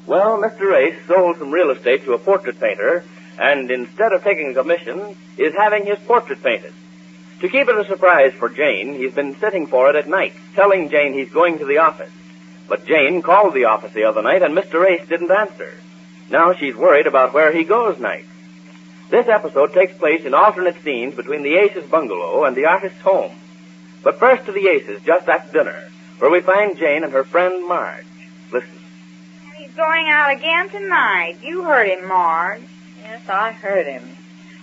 Well, Mr. Ace sold some real estate to a portrait painter, and instead of taking a commission, is having his portrait painted. To keep it a surprise for Jane, he's been sitting for it at night, telling Jane he's going to the office. But Jane called the office the other night, and Mr. Ace didn't answer. Now she's worried about where he goes night. This episode takes place in alternate scenes between the Ace's bungalow and the artist's home. But first to the Ace's, just at dinner, where we find Jane and her friend Marge. Listen. He's going out again tonight. You heard him, Marge. Yes, I heard him.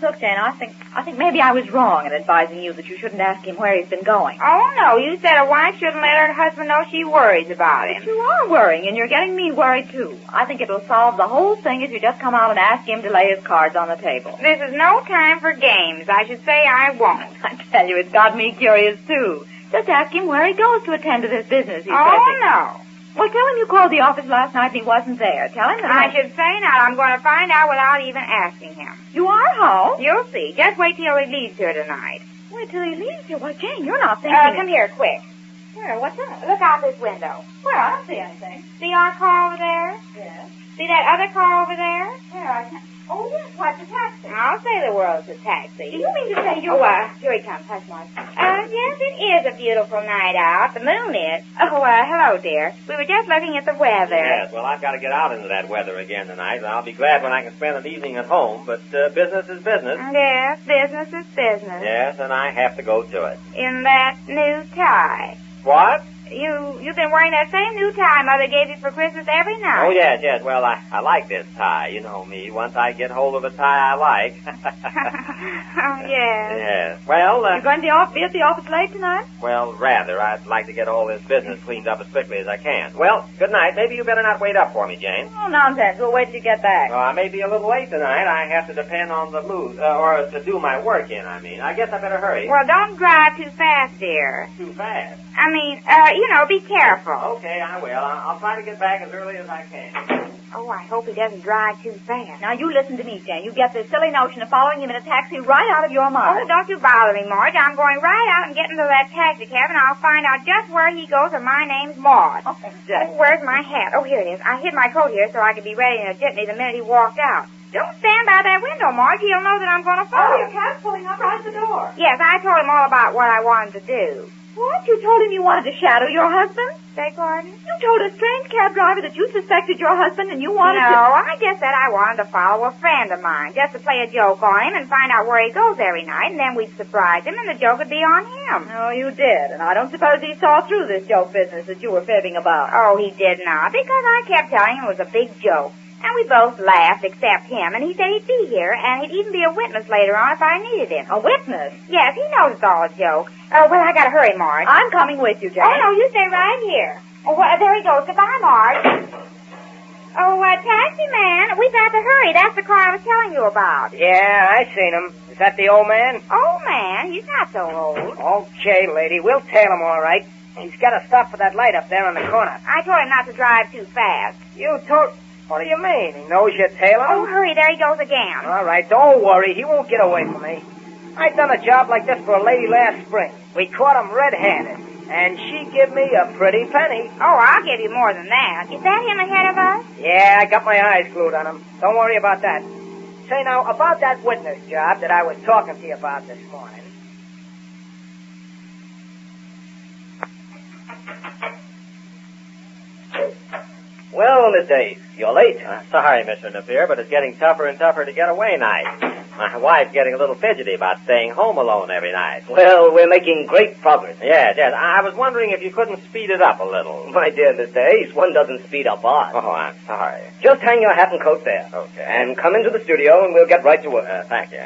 Look, Jane, I think maybe I was wrong in advising you that you shouldn't ask him where he's been going. Oh, no, you said a wife shouldn't let her husband know she worries about him. But you are worrying, and you're getting me worried, too. I think it'll solve the whole thing if you just come out and ask him to lay his cards on the table. This is no time for games. I should say I won't. I tell you, it's got me curious, too. Just ask him where he goes to attend to this business he's Oh, no. Well, tell him you called the office last night and he wasn't there. Tell him that I should say not. I'm going to find out without even asking him. You are? How? You'll see. Just wait till he leaves here tonight. Wait till he leaves here? Why, Jane, you're not thinking... Come here, quick. Where? What's that? Look out this window. Where? I don't see anything. See our car over there? Yes. See that other car over there? Where? I can't... Oh, yes. What's a taxi? I'll say the world's a taxi. Do you mean to say you're... Oh, here he comes. Hush, Marge. Yes, it is a beautiful night out. The moon is. Oh, hello, dear. We were just looking at the weather. Yes, well, I've got to get out into that weather again tonight, and I'll be glad when I can spend an evening at home, but business is business. Yes, business is business. Yes, and I have to go to it. In that new tie. What? You've been wearing that same new tie Mother gave you for Christmas every night. Oh, yes. Well, I like this tie. You know me. Once I get hold of a tie I like. Oh, yes. Yes. Well, You're going to be at the office late tonight? Well, rather. I'd like to get all this business cleaned up as quickly as I can. Well, good night. Maybe you better not wait up for me, Jane. Oh, nonsense. We'll wait till you get back. Well, I may be a little late tonight. I have to depend on the mood, or to do my work in, I mean. I guess I better hurry. Well, don't drive too fast, dear. Too fast? I mean, be careful. Okay, I will. I'll try to get back as early as I can. Oh, I hope he doesn't drive too fast. Now, you listen to me, Jane. You get this silly notion of following him in a taxi right out of your mind. Oh, don't you bother me, Marge. I'm going right out and get into that taxi cab, and I'll find out just where he goes, and my name's Maud. Oh, Jane. Oh, where's my hat? Oh, here it is. I hid my coat here so I could be ready in a jitney the minute he walked out. Don't stand by that window, Marge. He'll know that I'm going to follow. Oh, your cab's pulling up right at the door. Yes, I told him all about what I wanted to do. What? You told him you wanted to shadow your husband? Beg pardon? You told a strange cab driver that you suspected your husband and you wanted to... No, I just said I wanted to follow a friend of mine, just to play a joke on him and find out where he goes every night, and then we'd surprise him, and the joke would be on him. Oh, you did, and I don't suppose he saw through this joke business that you were fibbing about. Oh, he did not, because I kept telling him it was a big joke. And we both laughed, except him, and he said he'd be here, and he'd even be a witness later on if I needed him. A witness? Yes, he knows it's all a joke. Oh, well, I gotta hurry, Marge. I'm coming with you, Jane. Oh, no, you stay right here. Oh, well, there he goes. Goodbye, Marge. Oh, taxi man, we've got to hurry. That's the car I was telling you about. Yeah, I seen him. Is that the old man? Old man? He's not so old. Okay, lady, we'll tail him all right. He's got to stop for that light up there on the corner. I told him not to drive too fast. You told... What do you mean? He knows you're tailing him? Oh, hurry, there he goes again. All right, don't worry. He won't get away from me. I done a job like this for a lady last spring. We caught him red-handed, and she give me a pretty penny. Oh, I'll give you more than that. Is that him ahead of us? Yeah, I got my eyes glued on him. Don't worry about that. Say, now, about that witness job that I was talking to you about this morning. Well, Mr. Ace, you're late. Sorry, Mr. Napier, but it's getting tougher and tougher to get away nights. My wife's getting a little fidgety about staying home alone every night. Well, we're making great progress. Yes. I was wondering if you couldn't speed it up a little. My dear Mr. Ace, one doesn't speed up art. Oh, I'm sorry. Just hang your hat and coat there. Okay. And come into the studio and we'll get right to work. Thank you.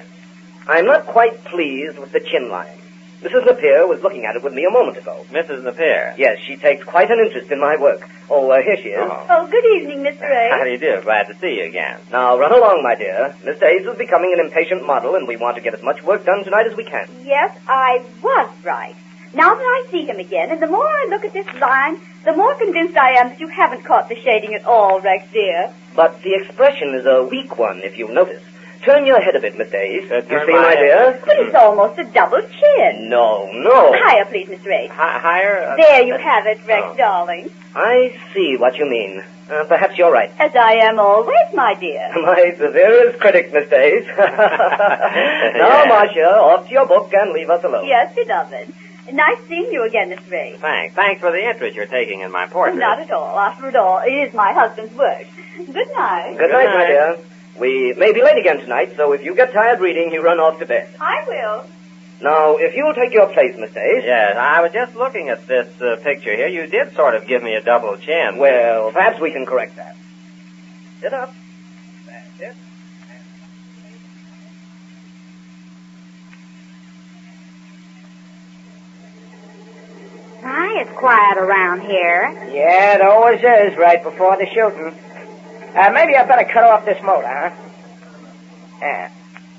I'm not quite pleased with the chin line. Mrs. Napier was looking at it with me a moment ago. Mrs. Napier? Yes, she takes quite an interest in my work. Oh, here she is. Oh, good evening, Mr. Ace. How do you do? Glad to see you again. Now, run along, my dear. Mr. Ace is becoming an impatient model, and we want to get as much work done tonight as we can. Yes, I was right. Now that I see him again, and the more I look at this line, the more convinced I am that you haven't caught the shading at all, Rex, dear. But the expression is a weak one, if you notice. turn your head a bit, Miss Ace. You turn see, my my dear? But it's almost a double chin. No. Higher, please, Mr. Ace. Higher? There you have it, Rex, darling. I see what you mean. Perhaps you're right. As I am always, my dear. My severest critic, Miss Ace. Now, Marcia, off to your book and leave us alone. Yes, beloved. Nice seeing you again, Mr. Ace. Thanks for the interest you're taking in my portrait. Not at all. After all, it is my husband's work. Good night. Good night, my dear. We may be late again tonight, so if you get tired reading, you run off to bed. I will. Now, if you'll take your place, Miss Ace. Yes, I was just looking at this picture here. You did sort of give me a double chin. Well, perhaps we can correct that. Sit up. That's it. My, it's quiet around here. Yeah, it always is right before the shooting. Maybe I better cut off this motor, huh? Yeah,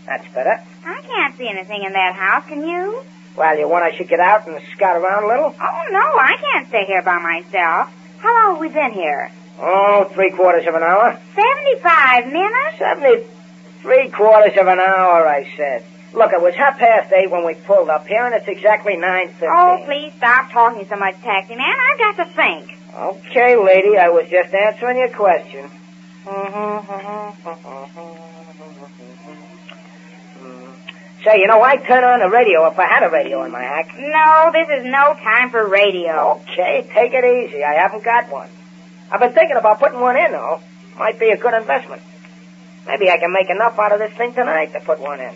that's better. I can't see anything in that house, can you? Well, you want I should get out and scout around a little? Oh, no, I can't stay here by myself. How long have we been here? Oh, 3/4 of an hour. 75 minutes? 3/4 of an hour, I said. Look, it was 8:30 when we pulled up here, and it's exactly 9:15. Oh, please stop talking so much, taxi man. I've got to think. Okay, lady, I was just answering your question. Say, you know, I'd turn on the radio if I had a radio in my hack. No, this is no time for radio. Okay, take it easy. I haven't got one. I've been thinking about putting one in, though. Might be a good investment. Maybe I can make enough out of this thing tonight to put one in.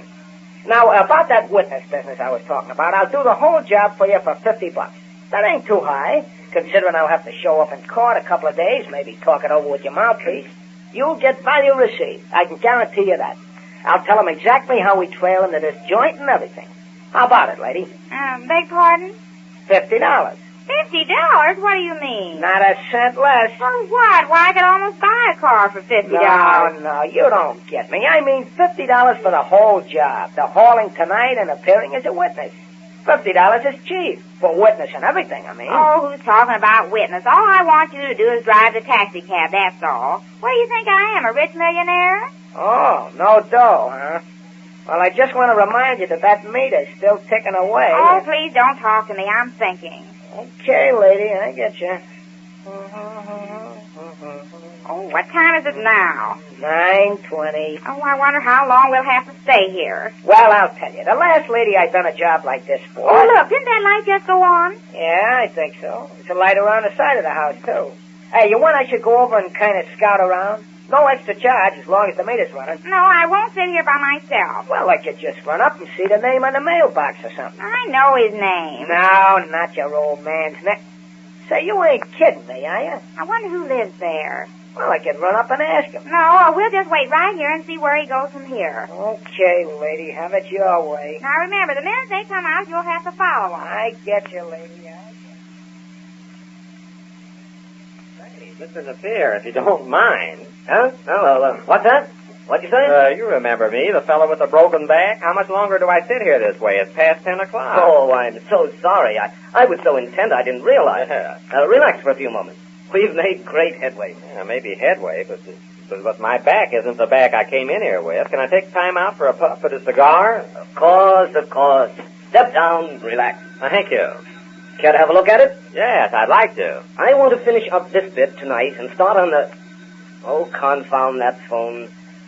Now, about that witness business I was talking about, I'll do the whole job for you for $50. That ain't too high, considering I'll have to show up in court a couple of days, maybe talk it over with your mouthpiece. You'll get value received. I can guarantee you that. I'll tell them exactly how we trail into this joint and everything. How about it, lady? Beg pardon? $50. $50? What do you mean? Not a cent less. For what? Why, I could almost buy a car for $50. No, you don't get me. I mean $50 for the whole job. The hauling tonight and appearing as a witness. $50 is cheap. For witness and everything, I mean. Oh, who's talking about witness? All I want you to do is drive the taxi cab, that's all. What do you think I am, a rich millionaire? Oh, no dough, huh? Well, I just want to remind you that meter's still ticking away. Oh, please don't talk to me. I'm thinking. Okay, lady, I get you. Oh, what time is it now? 9:20. Oh, I wonder how long we'll have to stay here. Well, I'll tell you. The last lady I done a job like this for... Oh, look, didn't that light just go on? Yeah, I think so. There's a light around the side of the house, too. Hey, you want I should go over and kind of scout around? No extra charge as long as the meter's running. No, I won't sit here by myself. Well, I could just run up and see the name on the mailbox or something. I know his name. No, not your old man's name. Say, you ain't kidding me, are you? I wonder who lives there. Well, I could run up and ask him. No, we'll just wait right here and see where he goes from here. Okay, lady, have it your way. Now, remember, the minute they come out, you'll have to follow them. I get you, lady. Mr. Napier, if you don't mind. Huh? Oh, what's that? What'd you say? You remember me, the fellow with the broken back? How much longer do I sit here this way? It's past 10 o'clock. Oh, I'm so sorry. I was so intent I didn't realize. Yeah. Relax for a few moments. We've made great headway. Yeah, maybe headway, but my back isn't the back I came in here with. Can I take time out for a puff at a cigar? Of course. Step down, relax. Thank you. Care to have a look at it? Yes, I'd like to. I want to finish up this bit tonight and start on the... Oh, confound that phone.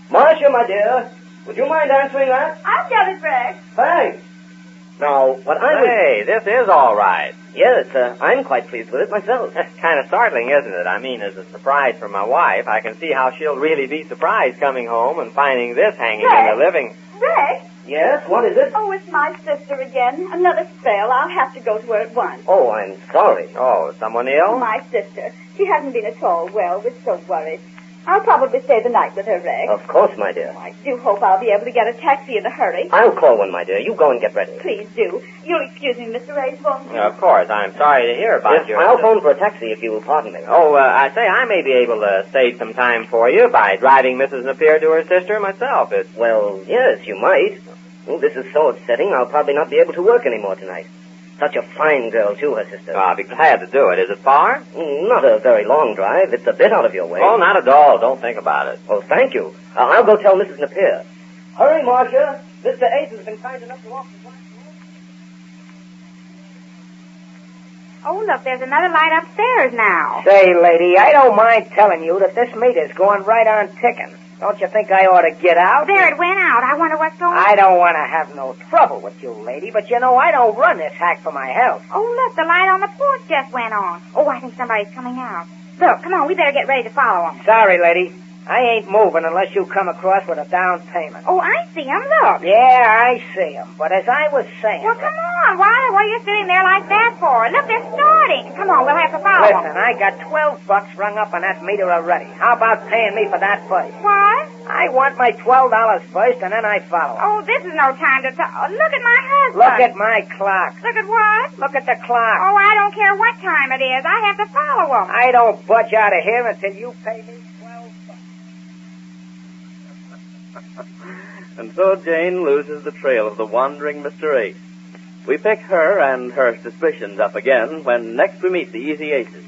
Marcia, my dear, would you mind answering that? I've got it, Rex. Thanks. Now, what I was... Hey, this is all right. Yes, I'm quite pleased with it myself. Kind of startling, isn't it? I mean, as a surprise for my wife, I can see how she'll really be surprised coming home and finding this hanging in the living... Rex? Yes, what is it? Oh, it's my sister again. Another spell. I'll have to go to her at once. Oh, I'm sorry. Oh, someone ill? My sister. She hasn't been at all well. We're so worried. I'll probably stay the night with her, Rex. Of course, my dear. I do hope I'll be able to get a taxi in a hurry. I'll call one, my dear. You go and get ready. Please do. You'll excuse me, Mr. Ace, won't you? Of course. I'm sorry to hear about Yes, I'll phone for a taxi if you will pardon me. Oh, I say I may be able to save some time for you by driving Mrs. Napier to her sister myself. Well, yes, you might. Oh, this is so upsetting, I'll probably not be able to work anymore tonight. Such a fine girl, too, her sister. I'll be glad to do it. Is it far? Not a very long drive. It's a bit out of your way. Oh, not at all. Don't think about it. Oh, thank you. I'll go tell Mrs. Napier. Hurry, Marcia. Mr. Ace has been kind enough to walk the block. Oh, look, there's another light upstairs now. Say, lady, I don't mind telling you that this meter's going right on ticking. Don't you think I ought to get out? There, it went out. I wonder what's going on. I don't want to have no trouble with you, lady, but you know I don't run this hack for my health. Oh, look, the light on the porch just went on. Oh, I think somebody's coming out. Look, come on, we better get ready to follow them. Sorry, lady. I ain't moving unless you come across with a down payment. Oh, I see them, look. Yeah, I see them. But as I was saying... Well, come on. What are you sitting there like that for? Look, they're starting. Come on, we'll have to follow them. Listen, I got $12 rung up on that meter already. How about paying me for that first? What? I want my $12 first, and then I follow. Oh, this is no time to talk. Look at my husband. Look at my clock. Look at what? Look at the clock. Oh, I don't care what time it is. I have to follow them. I don't budge out of here until you pay me $12. And so Jane loses the trail of the wandering Mr. Ace. We pick her and her suspicions up again when next we meet the Easy Aces.